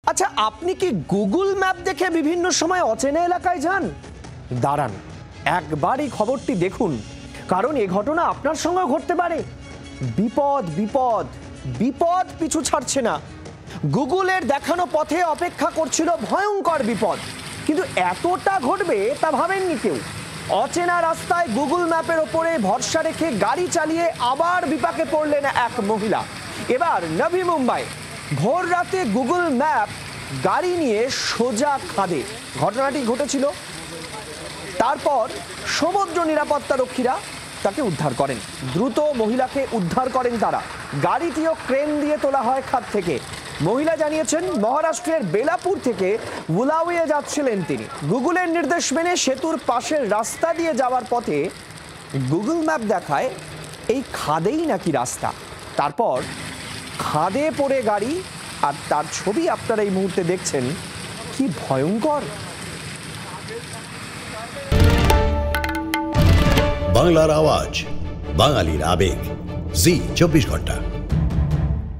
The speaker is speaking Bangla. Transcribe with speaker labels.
Speaker 1: আচ্ছা, আপনি কি গুগল ম্যাপ দেখে বিভিন্ন সময় অচেনা এলাকায় যান? দাঁড়ান, একবার এই খবরটি দেখুন, কারণ এ ঘটনা আপনার সঙ্গেও ঘটতে পারে। বিপদ বিপদ বিপদ পিছু ছাড়ছে না। গুগলের দেখানো পথে অপেক্ষা করছিল ভয়ঙ্কর বিপদ, কিন্তু এতটা ঘটবে তা ভাবেননি কেউ। অচেনা রাস্তায় গুগল ম্যাপের ওপরে ভরসা রেখে গাড়ি চালিয়ে আবার বিপাকে পড়লেন এক মহিলা। এবার নবী মুম্বাই ভোর রাতে গুগল ম্যাপ গাড়ি নিয়ে সোজা খাদে। ঘটনাটি ঘটেছিল, তারপর সমুদ্র নিরাপত্তা রক্ষীরা তাকে উদ্ধার করেন। দ্রুত মহিলাকে উদ্ধার করেন তারা। গাড়িটিও ক্রেন দিয়ে তোলা হয় খাদ থেকে। মহিলা জানিয়েছেন, মহারাষ্ট্রের বেলাপুর থেকে উলাওয়ে যাচ্ছিলেন তিনি। গুগলের নির্দেশ মেনে সেতুর পাশের রাস্তা দিয়ে যাওয়ার পথে গুগল ম্যাপ দেখায় এই খাদেই নাকি রাস্তা। তারপর খাদে পড়ে গাড়ি, আর তার ছবি আপনারা এই মুহূর্তে দেখছেন। কি ভয়ঙ্কর!
Speaker 2: বাংলার আওয়াজ, বাঙালির আবেগ, জি 24 ঘন্টা।